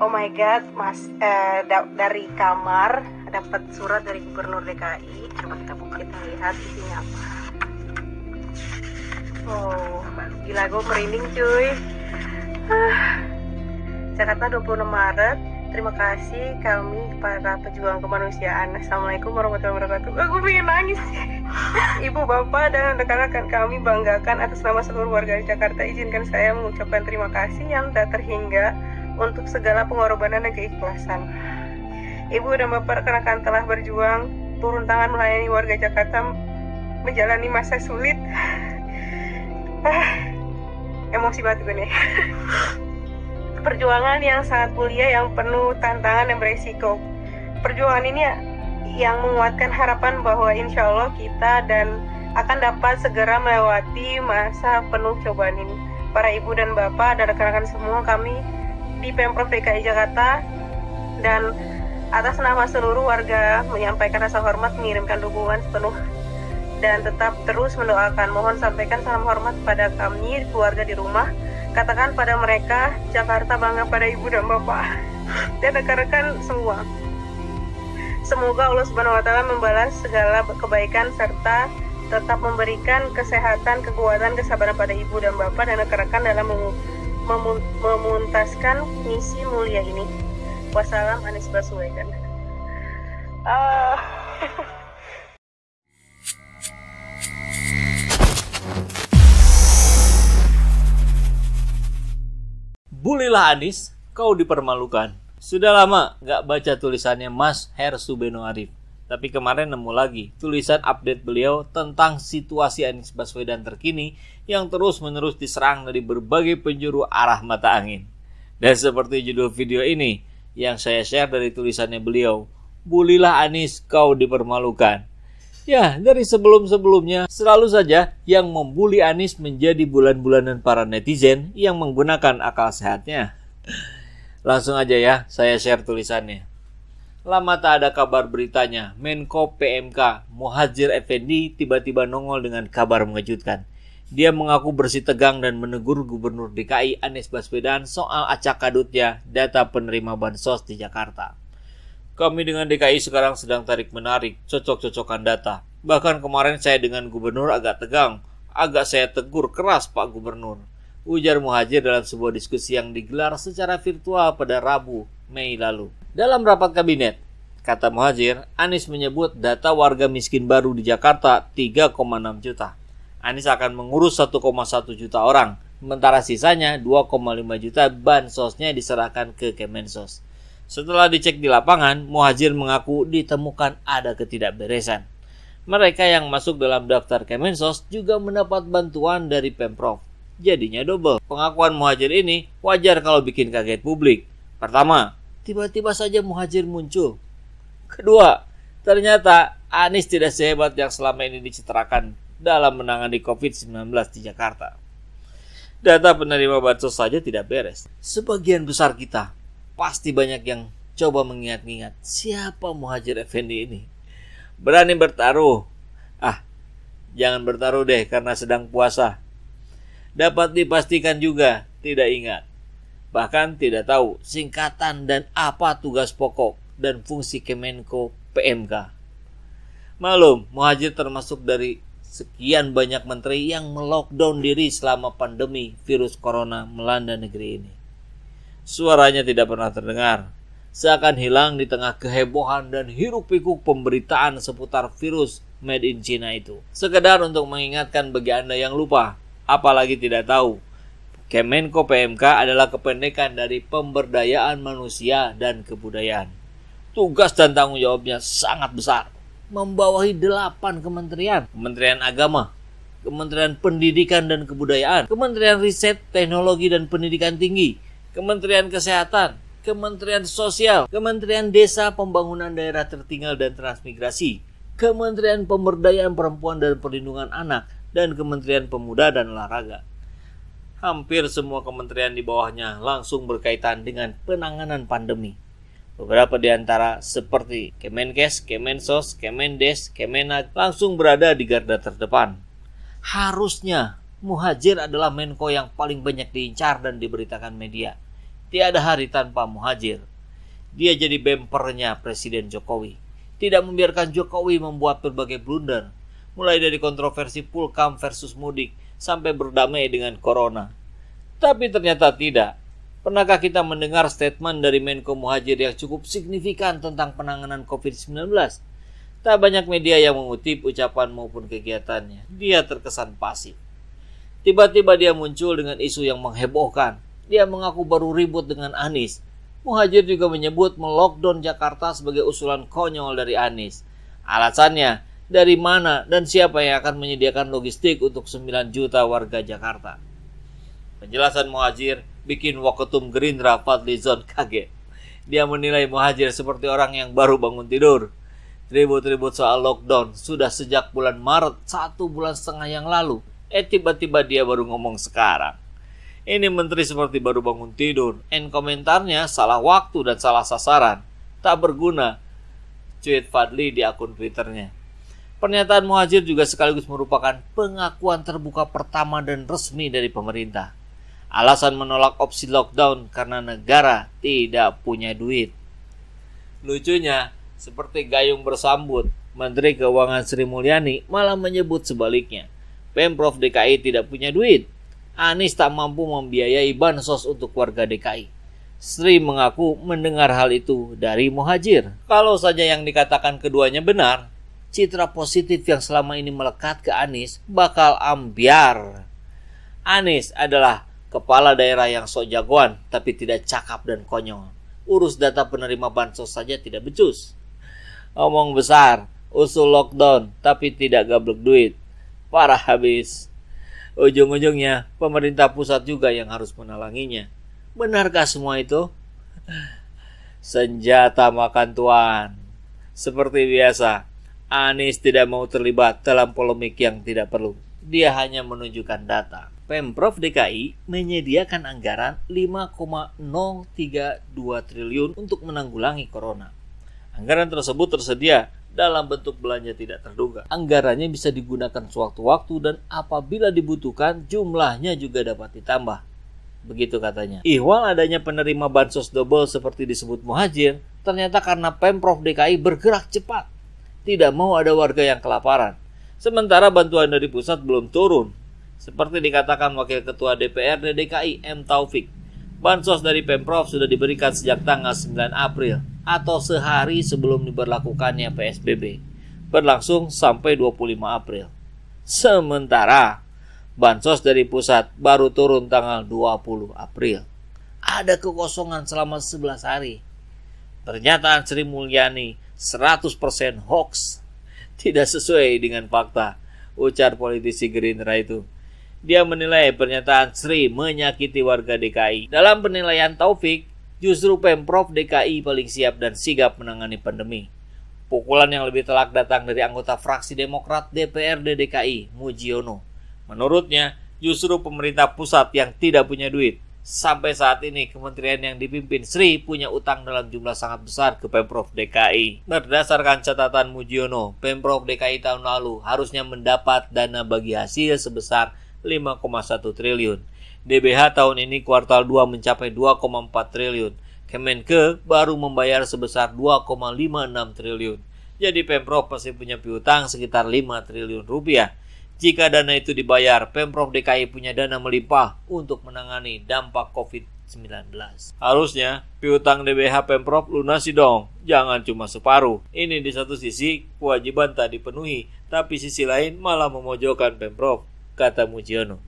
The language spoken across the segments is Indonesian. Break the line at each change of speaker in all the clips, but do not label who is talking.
Oh my god, dari kamar dapat surat dari Gubernur DKI. Coba kita buka, kita lihat isinya apa. Oh, gila, gue merinding cuy. Jakarta 26 Maret. Terima kasih kami para pejuang kemanusiaan. Assalamualaikum warahmatullahi wabarakatuh. Gue pengen nangis. Ibu, bapak, dan rekan-rekan kami banggakan atas nama seluruh warga Jakarta. Izinkan saya mengucapkan terima kasih yang tak terhingga untuk segala pengorbanan dan keikhlasan. Ibu dan bapak rekan-rekan telah berjuang turun tangan melayani warga Jakarta menjalani masa sulit. Emosi banget gue nih. Perjuangan yang sangat mulia, yang penuh tantangan dan beresiko. Perjuangan ini yang menguatkan harapan bahwa insya Allah kita dan akan dapat segera melewati masa penuh cobaan ini. Para ibu dan bapak dan rekan-rekan semua, kami di Pemprov DKI Jakarta dan atas nama seluruh warga menyampaikan rasa hormat, mengirimkan dukungan sepenuh dan tetap terus mendoakan. Mohon sampaikan salam hormat pada kami keluarga di rumah. Katakan pada mereka, Jakarta bangga pada ibu dan bapak dan rekan-rekan semua. Semoga Allah Subhanahu wa Ta'ala membalas segala kebaikan serta tetap memberikan kesehatan, kekuatan, kesabaran pada ibu dan bapak dan rekan-rekan dalam memuntaskan misi mulia ini. Wassalam, Anies Baswedan.
Bulilah Anies, kau dipermalukan. Sudah lama gak baca tulisannya Mas Hersu Beno Arif. Tapi kemarin nemu lagi tulisan update beliau tentang situasi Anies Baswedan terkini yang terus-menerus diserang dari berbagai penjuru arah mata angin. Dan seperti judul video ini yang saya share dari tulisannya beliau, Bulilah Anies, kau dipermalukan. Ya, dari sebelum-sebelumnya selalu saja yang membuli Anies menjadi bulan-bulanan para netizen yang menggunakan akal sehatnya. Langsung aja ya, saya share tulisannya. Lama tak ada kabar beritanya, Menko PMK Muhadjir Effendi tiba-tiba nongol dengan kabar mengejutkan. Dia mengaku bersih tegang dan menegur Gubernur DKI Anies Baswedan soal acak kadutnya data penerima bansos di Jakarta. Kami dengan DKI sekarang sedang tarik-menarik, cocok-cocokan data. Bahkan kemarin saya dengan Gubernur agak tegang, agak saya tegur keras Pak Gubernur. Ujar Muhadjir dalam sebuah diskusi yang digelar secara virtual pada Rabu, Mei lalu. Dalam rapat kabinet, kata Muhadjir, Anies menyebut data warga miskin baru di Jakarta 3,6 juta. Anies akan mengurus 1,1 juta orang, sementara sisanya 2,5 juta bansosnya diserahkan ke Kemensos. Setelah dicek di lapangan, Muhadjir mengaku ditemukan ada ketidakberesan. Mereka yang masuk dalam daftar Kemensos juga mendapat bantuan dari Pemprov. Jadinya double. Pengakuan Muhadjir ini wajar kalau bikin kaget publik. Pertama, tiba-tiba saja Muhadjir muncul. Kedua, ternyata Anies tidak sehebat yang selama ini dicitrakan dalam menangani COVID-19 di Jakarta. Data penerima bansos saja tidak beres. Sebagian besar kita pasti banyak yang coba mengingat-ingat siapa Muhadjir Effendi ini. Berani bertaruh. Jangan bertaruh deh karena sedang puasa. Dapat dipastikan juga tidak ingat. Bahkan tidak tahu singkatan dan apa tugas pokok dan fungsi Kemenko PMK. Malum, Muhadjir termasuk dari sekian banyak menteri yang melockdown diri selama pandemi virus corona melanda negeri ini. Suaranya tidak pernah terdengar, seakan hilang di tengah kehebohan dan hiruk-pikuk pemberitaan seputar virus made in China itu. Sekedar untuk mengingatkan bagi Anda yang lupa, apalagi tidak tahu, Kemenko PMK adalah kependekan dari Pemberdayaan Manusia dan Kebudayaan. Tugas dan tanggung jawabnya sangat besar, membawahi 8 kementerian. Kementerian Agama, Kementerian Pendidikan dan Kebudayaan, Kementerian Riset, Teknologi dan Pendidikan Tinggi, Kementerian Kesehatan, Kementerian Sosial, Kementerian Desa, Pembangunan Daerah Tertinggal dan Transmigrasi, Kementerian Pemberdayaan Perempuan dan Perlindungan Anak, dan Kementerian Pemuda dan Olahraga. Hampir semua kementerian di bawahnya langsung berkaitan dengan penanganan pandemi. Beberapa di antara seperti Kemenkes, Kemensos, Kemendes, Kemenak langsung berada di garda terdepan. Harusnya Muhadjir adalah Menko yang paling banyak diincar dan diberitakan media. tiada hari tanpa Muhadjir. Dia jadi bempernya Presiden Jokowi. Tidak membiarkan Jokowi membuat berbagai blunder, mulai dari kontroversi Pulkam versus mudik sampai berdamai dengan Corona. Tapi ternyata tidak. Pernahkah kita mendengar statement dari Menko Muhadjir yang cukup signifikan tentang penanganan COVID-19? Tak banyak media yang mengutip ucapan maupun kegiatannya. Dia terkesan pasif. Tiba-tiba dia muncul dengan isu yang menghebohkan. Dia mengaku baru ribut dengan Anies. Muhadjir juga menyebut melockdown Jakarta sebagai usulan konyol dari Anies. Alasannya, dari mana dan siapa yang akan menyediakan logistik untuk 9 juta warga Jakarta? Penjelasan Muhadjir bikin Waketum Gerindra Fadlizon kaget. Dia menilai Muhadjir seperti orang yang baru bangun tidur. Ribut-ribut soal lockdown sudah sejak bulan Maret 1,5 bulan yang lalu. Tiba-tiba dia baru ngomong sekarang. Ini menteri seperti baru bangun tidur. Komentarnya salah waktu dan salah sasaran. Tak berguna. Tweet Fadli di akun Twitternya. Pernyataan Muhadjir juga sekaligus merupakan pengakuan terbuka pertama dan resmi dari pemerintah. Alasan menolak opsi lockdown karena negara tidak punya duit. Lucunya, seperti gayung bersambut, Menteri Keuangan Sri Mulyani malah menyebut sebaliknya. Pemprov DKI tidak punya duit. Anies tak mampu membiayai bansos untuk warga DKI. Sri mengaku mendengar hal itu dari Muhadjir. Kalau saja yang dikatakan keduanya benar, citra positif yang selama ini melekat ke Anies bakal ambyar. Anies adalah kepala daerah yang sok jagoan tapi tidak cakap dan konyol. Urus data penerima bansos saja tidak becus. Omong besar, usul lockdown tapi tidak gablek duit. Parah habis. Ujung-ujungnya pemerintah pusat juga yang harus menalanginya. Benarkah semua itu? Senjata makan tuan. Seperti biasa, Anies tidak mau terlibat dalam polemik yang tidak perlu. Dia hanya menunjukkan data. Pemprov DKI menyediakan anggaran 5,032 triliun untuk menanggulangi corona. Anggaran tersebut tersedia dalam bentuk belanja tidak terduga. Anggarannya bisa digunakan sewaktu-waktu dan apabila dibutuhkan jumlahnya juga dapat ditambah. Begitu katanya. Ihwal adanya penerima bansos double seperti disebut Muhadjir ternyata karena Pemprov DKI bergerak cepat. Tidak mau ada warga yang kelaparan. Sementara bantuan dari pusat belum turun. Seperti dikatakan Wakil Ketua DPRD DKI M. Taufik. Bansos dari Pemprov sudah diberikan sejak tanggal 9 April atau sehari sebelum diberlakukannya PSBB, berlangsung sampai 25 April. Sementara bansos dari pusat baru turun tanggal 20 April. Ada kekosongan selama 11 hari. Pernyataan Sri Mulyani 100% hoax, tidak sesuai dengan fakta, ujar politisi Gerindra itu. Dia menilai pernyataan Sri menyakiti warga DKI. Dalam penilaian Taufik, justru Pemprov DKI paling siap dan sigap menangani pandemi. Pukulan yang lebih telak datang dari anggota fraksi Demokrat DPRD DKI, Mujiono. Menurutnya, justru pemerintah pusat yang tidak punya duit. Sampai saat ini, kementerian yang dipimpin Sri punya utang dalam jumlah sangat besar ke Pemprov DKI. Berdasarkan catatan Mujiono, Pemprov DKI tahun lalu harusnya mendapat dana bagi hasil sebesar 5,1 triliun. DBH tahun ini kuartal 2 mencapai 2,4 triliun. Kemenke baru membayar sebesar 2,56 triliun. Jadi Pemprov pasti punya piutang sekitar 5 triliun rupiah. Jika dana itu dibayar, Pemprov DKI punya dana melimpah untuk menangani dampak COVID-19. Harusnya piutang DBH Pemprov lunasi dong, jangan cuma separuh. Ini di satu sisi kewajiban tak dipenuhi, tapi sisi lain malah memojokkan Pemprov, kata Mujiono.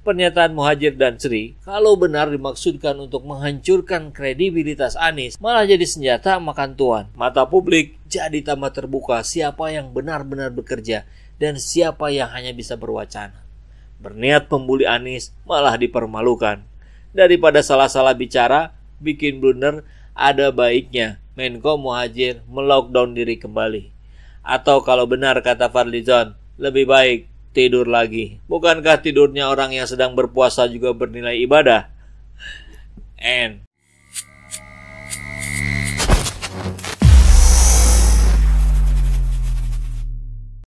Pernyataan Muhadjir dan Sri, kalau benar dimaksudkan untuk menghancurkan kredibilitas Anies, malah jadi senjata makan tuan. Mata publik jadi tambah terbuka siapa yang benar-benar bekerja dan siapa yang hanya bisa berwacana. Berniat membuli Anies malah dipermalukan. Daripada salah-salah bicara, bikin blunder, ada baiknya Menko Muhadjir melockdown diri kembali. Atau kalau benar kata Fadlizon, lebih baik tidur lagi. Bukankah tidurnya orang yang sedang berpuasa juga bernilai ibadah?